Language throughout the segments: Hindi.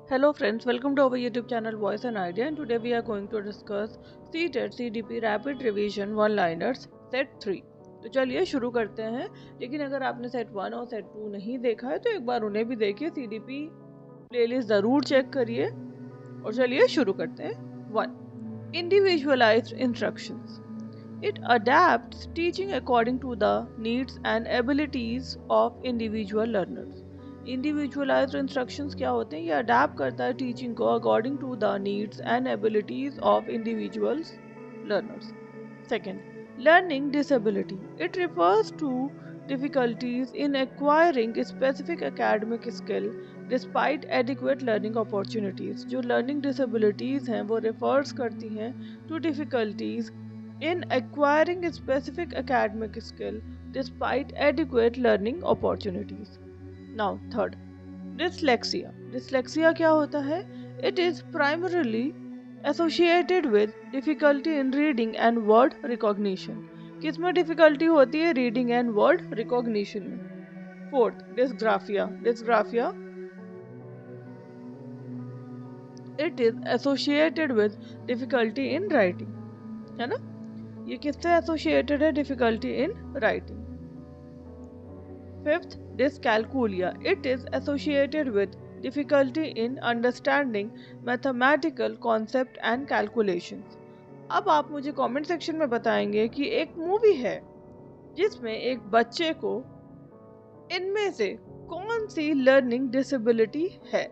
Hello friends, welcome to our YouTube channel Voice and Idea, and today we are going to discuss CTET CDP Rapid Revision One-Liners Set 3। तो चलिए शुरू करते हैं। लेकिन अगर आपने सेट 1 और सेट 2 नहीं देखा है तो एक बार उन्हें भी देखिए, CDP प्लेलिस्ट ज़रूर चेक करिए। और चलिए शुरू करते हैं। 1. Individualized Instructions. It adapts teaching according to the needs and abilities of individual learners. Individualized instructions क्या होते हैं? ये अडेप्ट करता है टीचिंग को according to the needs and abilities of individuals learners. Second, learning disability. It refers to difficulties in acquiring specific academic skill despite adequate learning opportunities। जो learning disabilities हैं वो refers करती हैं to difficulties in acquiring specific academic skill despite adequate learning opportunities। Now third, dyslexia. Dyslexia क्या होता है? It is primarily associated with difficulty in reading and word recognition। किसमें difficulty होती है? Reading and word recognition में। Fourth, dysgraphia. Dysgraphia, it is associated with difficulty in writing, है ना? ये किससे associated है? Difficulty in writing। Fifth, dyscalculia. It is associated with difficulty in understanding mathematical concept and calculations। अब आप मुझे कमेंट सेक्शन में बताएंगे कि एक मूवी है जिसमें एक बच्चे को इनमें से कौन सी लर्निंग डिसेबिलिटी है?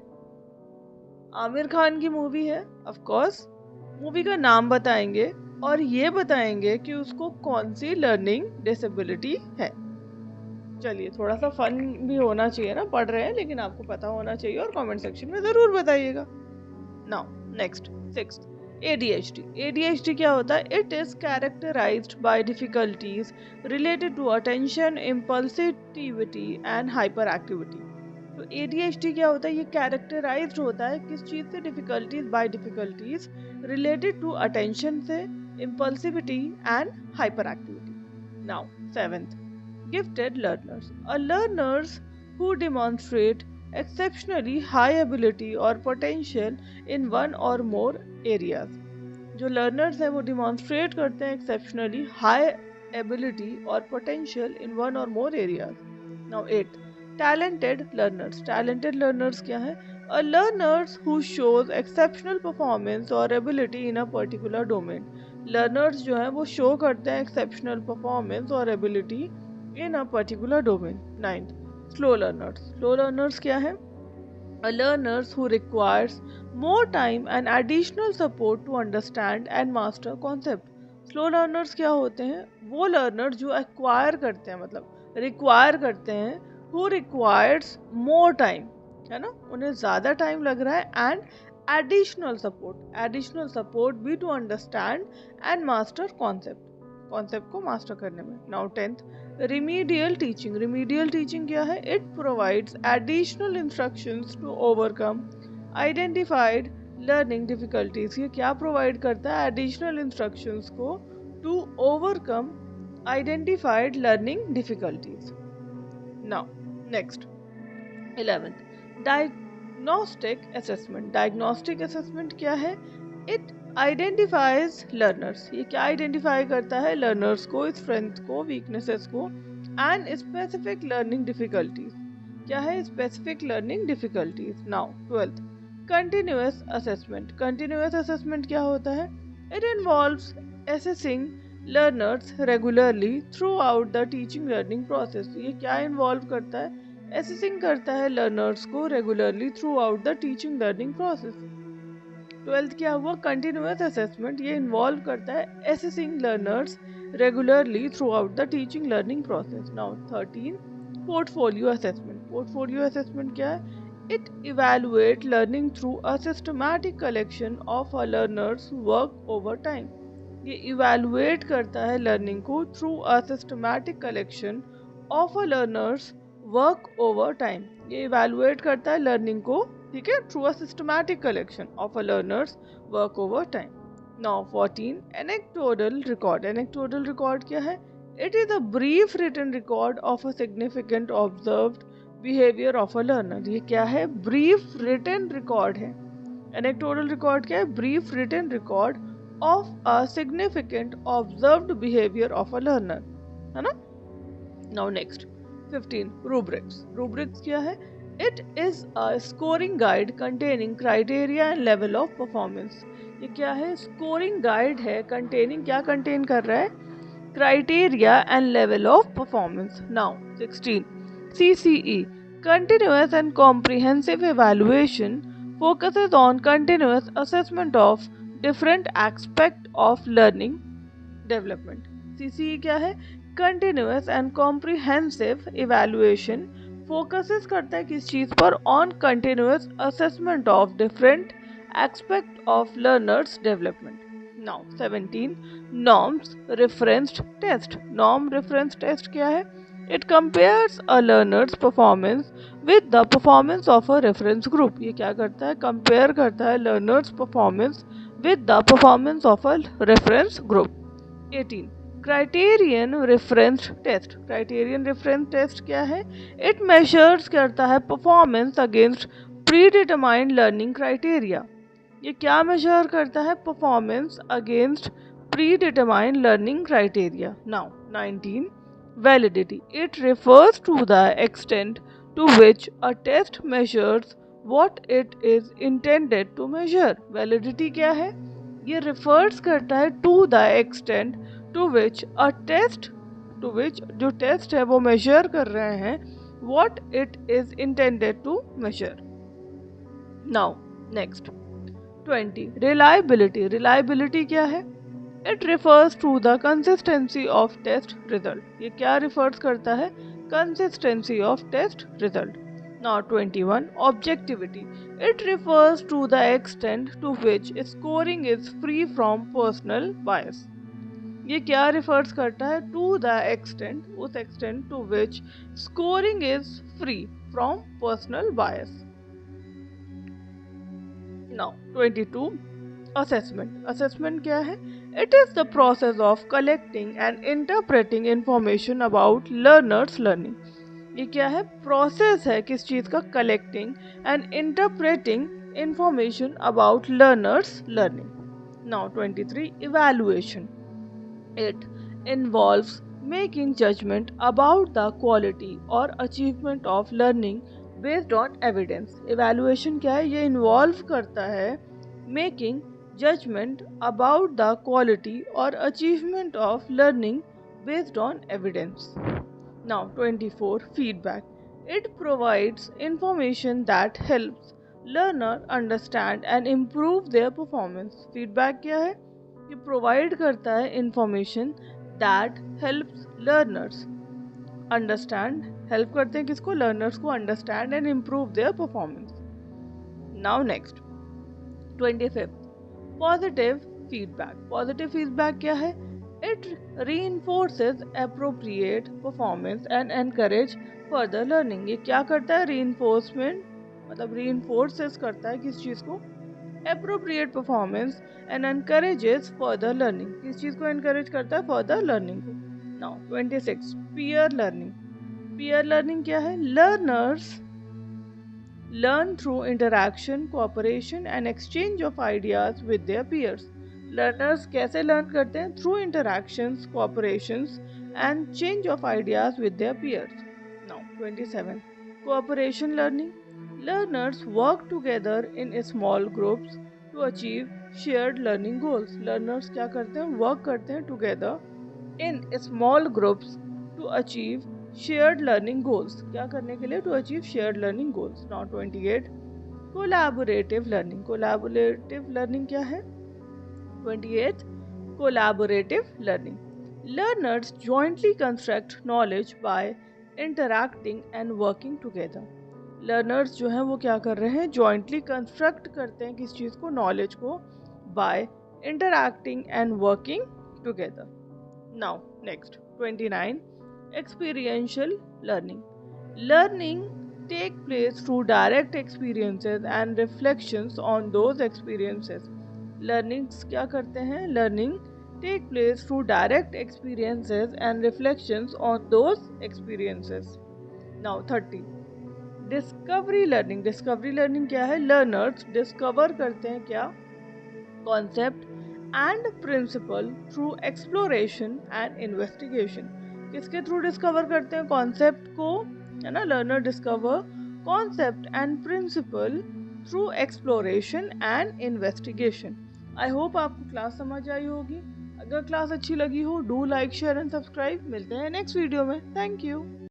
आमिर खान की मूवी है, ऑफ कोर्स। मूवी का नाम बताएंगे और ये बताएंगे कि उसको कौन सी लर्निंग डिसेबिलिटी है। चलिए, थोड़ा सा फन भी होना चाहिए ना, पढ़ रहे हैं लेकिन आपको पता होना चाहिए और कमेंट सेक्शन में ज़रूर बताइएगा। Now next, sixth, ADHD. ADHD क्या होता है? It is characterized by difficulties related to attention, impulsivity and hyperactivity. तो ADHD क्या होता है? ये कैरेक्टराइज्ड होता है किस चीज़ से? Difficulties, by difficulties related to attention से, impulsivity and hyperactivity. Now seventh, gifted learners. Learners who demonstrate exceptionally high ability or potential in one or more areas. जो learners हैं वो demonstrate करते हैं exceptionally high ability or potential in one or more areas. Now 8. Talented learners. Talented learners क्या है? Learners who shows exceptional performance or ability in a particular domain. Learners जो हैं वो show करते हैं exceptional performance और ability in a particular domain। Ninth, slow learners. Slow learners क्या है? Learners who requires more time and additional support to understand and master concept। Slow learners क्या होते हैं? वो learners जो acquire करते हैं, मतलब require करते हैं, who requires more time, है ना? उन्हें ज़्यादा टाइम लग रहा है and additional support भी to understand and master concept को मास्टर करने में। Now 10th, remedial teaching. Remedial teaching क्या है? It provides additional instructions to overcome identified learning difficulties। ये क्या प्रोवाइड करता है? additional instructions को to overcome identified learning difficulties। Now next, 11th, diagnostic assessment. Diagnostic assessment क्या है? It identifies learners. ये क्या आइडेंटिफाई करता है? लर्नर्स को, स्ट्रेंथ को, वीकनेसेस को एंड स्पेसिफिक लर्निंग डिफिकल्टीज। क्या है? Specific learning difficulties. Now 12th, continuous assessment. Continuous assessment क्या होता है? It involves assessing learners regularly through out the teaching learning process. ये क्या इन्वॉल्व करता है? असेसिंग करता है लर्नर्स को regularly through out the teaching learning process. 12th क्या हुआ? Continuous assessment. ये इन्वॉल्व करता है assessing learners regularly through out the teaching learning process. Now 13, portfolio assessment. Portfolio assessment क्या है? It evaluate learning through a systematic collection of a learner's work over time. ये इवैल्यूएट करता है लर्निंग को through a systematic collection of a learner's work over time. ये इवैल्यूएट करता है लर्निंग को, ठीक है, through a systematic collection of a learner's work over time. Now 14, anecdotal record. Anecdotal record क्या है? It is a brief written record of a significant observed behaviour of a learner. ये क्या है? ब्रीफ रिटन रिकॉर्ड है। एनेक्टोरल रिकॉर्ड क्या है? Brief written record of a significant observed behaviour of a learner, है ना। Now next 15 rubrics. रूब्रिक्स क्या है? It is a scoring guide containing criteria and level of performance. ये क्या है? स्कोरिंग गाइड है कंटेनिंग, क्या कंटेन कर रहा है? Criteria and level of performance. Now 16 CCE continuous and comprehensive evaluation focuses on continuous assessment of different aspect of learning development। CCE क्या है? Continuous and comprehensive evaluation focuses करता है किस चीज पर? On continuous assessment of different aspect of learner's development. Now 17 norms referenced test. Norm reference test क्या है? It compares a learner's performance with the performance of a reference group. ये क्या करता है? कंपेयर करता है learner's performance with the performance of a reference group. 18 criterion reference test. Criterion reference test क्या है? इट मेजर्स करता है performance against pre determined learning criteria. ये क्या मेजर करता है? Performance against pre determined learning criteria. Now 19 validity. It refers to the extent to which a test measures what it is intended to measure। Validity क्या है? ये refers करता है to the extent to which a test, to which जो टेस्ट है वो measure कर रहे हैं what it is intended to measure। Now next 20 reliability। reliability क्या है? It refers to the consistency of test result। ये क्या refers करता है? Consistency of test result। Now 21 objectivity। It refers to the extent to which scoring is free from personal bias। ये क्या refers करता है? To the extent, उस extent to which scoring is free from personal bias। Now 22 assessment। assessment क्या है? It is the process of collecting and interpreting information about learners learning। ये क्या है? प्रोसेस है किस चीज का? Collecting and interpreting information about learners learning. Now 23 evaluation. It involves making judgement about the quality और achievement of learning based on evidence. Evaluation क्या है? ये इन्वॉल्व करता है making judgment about the quality or achievement of learning based on evidence। Now 24 feedback। It provides information that helps learner understand and improve their performance। feedback क्या है? ये provide करता है information that helps learners understand, help करते हैं किसको? learners को understand and improve their performance। Now next 25 positive feedback. Positive feedback क्या है? It reinforces appropriate performance and encourage further learning। ये क्या करता है? reinforcement मतलब reinforces करता है किस चीज को? appropriate performance and encourages further learning। किस चीज को encourage करता है? further learning को। Now 26 peer learning। peer learning क्या है? learners learn through interaction, cooperation and exchange of ideas with their peers। Learners कैसे learn करते हैं? Through interactions, cooperations and change of ideas with their peers। Now 27 cooperation learning। Learners work together in small groups to achieve shared learning goals। Learners क्या करते हैं? work करते हैं together in small groups to achieve shared learning goals. क्या करने के लिए? To achieve shared learning goals. Now 28 collaborative learning. Collaborative learning क्या है? 28 collaborative learning. Learners jointly construct knowledge by interacting and working together. Learners जो हैं वो क्या कर रहे हैं? जॉइंटली कंस्ट्रक्ट करते हैं किस चीज़ को? नॉलेज को, by interacting and working together. Now next 29 experiential learning। Learning take place through direct experiences and reflections on those experiences। Learnings क्या करते हैं? Learning take place through direct experiences and reflections on those experiences। Now 30 discovery learning, discovery learning क्या है? लर्नर्स डिस्कवर करते हैं क्या? Concept and principle through exploration and investigation. किसके थ्रू डिस्कवर करते हैं? कॉन्सेप्ट को, है ना। Learner discover concept and principle through exploration and investigation. I hope आपको क्लास समझ आई होगी। अगर क्लास अच्छी लगी हो, do like share and subscribe. मिलते हैं नेक्स्ट वीडियो में। Thank you.